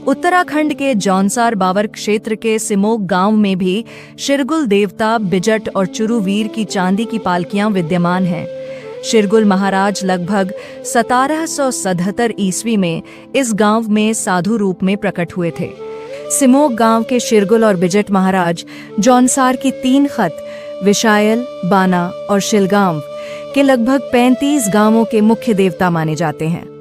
उत्तराखंड के जौनसार बावर क्षेत्र के सिमोग गांव में भी शिरगुल देवता बिजट और चुरूवीर की चांदी की पालकियां विद्यमान हैं। शिरगुल महाराज लगभग 1777 ईस्वी में इस गांव में साधु रूप में प्रकट हुए थे। सिमोग गांव के शिरगुल और बिजट महाराज जौनसार की 3 खत विशायल, बाना और शिलगांव के लगभग 35 गांवों के मुख्य देवता माने जाते हैं।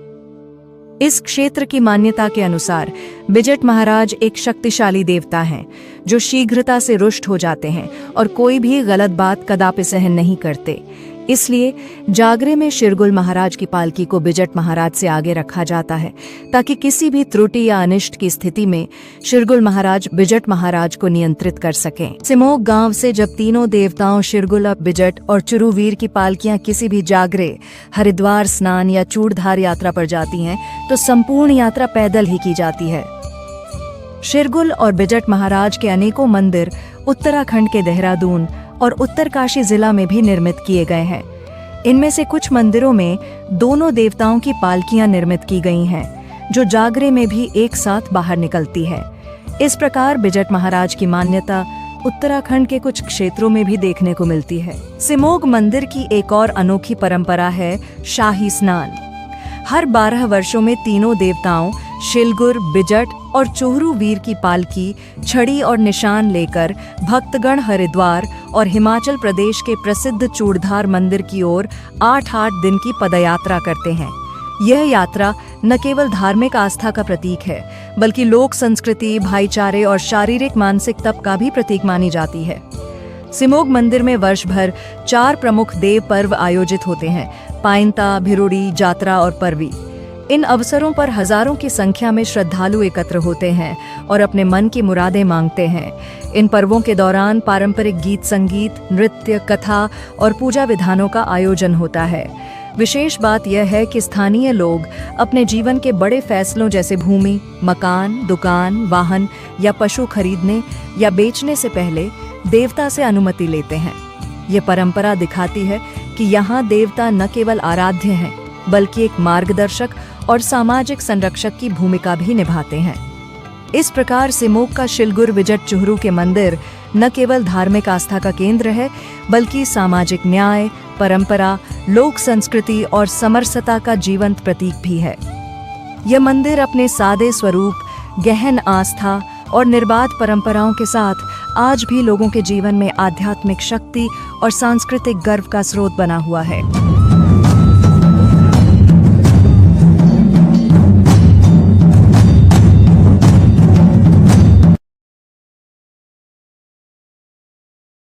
इस क्षेत्र की मान्यता के अनुसार बिजट महाराज एक शक्तिशाली देवता हैं, जो शीघ्रता से रुष्ट हो जाते हैं और कोई भी गलत बात कदापि सहन नहीं करते। इसलिए जागरे में शिरगुल महाराज की पालकी को बिजट महाराज से आगे रखा जाता है, ताकि किसी भी त्रुटि या अनिष्ट की स्थिति में शिरगुल महाराज बिजट महाराज को नियंत्रित कर सकें। सिमोग गांव से जब तीनों देवताओं शिरगुल, बिजट और चुरूवीर की पालकियां किसी भी जागरे, हरिद्वार स्नान या चूड़धार यात्रा पर जाती हैं, तो संपूर्ण यात्रा पैदल ही की जाती है। शिरगुल और बिजट महाराज के अनेकों मंदिर उत्तराखंड के देहरादून और उत्तरकाशी जिला में भी निर्मित किए गए हैं। इनमें से कुछ मंदिरों में दोनों देवताओं की पालकियां निर्मित की गई हैं, जो जागरे में भी एक साथ बाहर निकलती है। इस प्रकार बिजट महाराज की मान्यता उत्तराखंड के कुछ क्षेत्रों में भी देखने को मिलती है। सिमोग मंदिर की एक और अनोखी परंपरा है शाही स्नान। हर 12 वर्षों में तीनों देवताओं शिलगुर, बिजट और चुरूवीर की पालकी छड़ी और निशान लेकर भक्तगण हरिद्वार और हिमाचल प्रदेश के प्रसिद्ध चूड़धार मंदिर की ओर 8-8 दिन की पदयात्रा करते हैं। यह यात्रा न केवल धार्मिक आस्था का प्रतीक है, बल्कि लोक संस्कृति, भाईचारे और शारीरिक मानसिक तप का भी प्रतीक मानी जाती है। सिमोग मंदिर में वर्ष भर 4 प्रमुख देव पर्व आयोजित होते हैं: पाइनता, भिरुड़ी, जात्रा और परवी। इन अवसरों पर हजारों की संख्या में श्रद्धालु एकत्र होते हैं और अपने मन की मुरादें मांगते हैं। इन पर्वों के दौरान पारंपरिक गीत संगीत, नृत्य, कथा और पूजा विधानों का आयोजन होता है। विशेष बात यह है कि स्थानीय लोग अपने जीवन के बड़े फैसलों जैसे भूमि, मकान, दुकान, वाहन या पशु खरीदने या बेचने से पहले देवता से अनुमति लेते हैं। ये परंपरा दिखाती है कि यहाँ देवता न केवल आराध्य हैं, बल्कि एक मार्गदर्शक और सामाजिक संरक्षक की भूमिका भी निभाते हैं। इस प्रकार सिमोग का शिलगुर, बिजट, चुहरू के मंदिर न केवल धार्मिक आस्था का केंद्र है, बल्कि सामाजिक न्याय, परंपरा, लोक संस्कृति और समरसता का जीवंत प्रतीक भी है। यह मंदिर अपने सादे स्वरूप, गहन आस्था और निर्बाध परंपराओं के साथ आज भी लोगों के जीवन में आध्यात्मिक शक्ति और सांस्कृतिक गर्व का स्रोत बना हुआ है।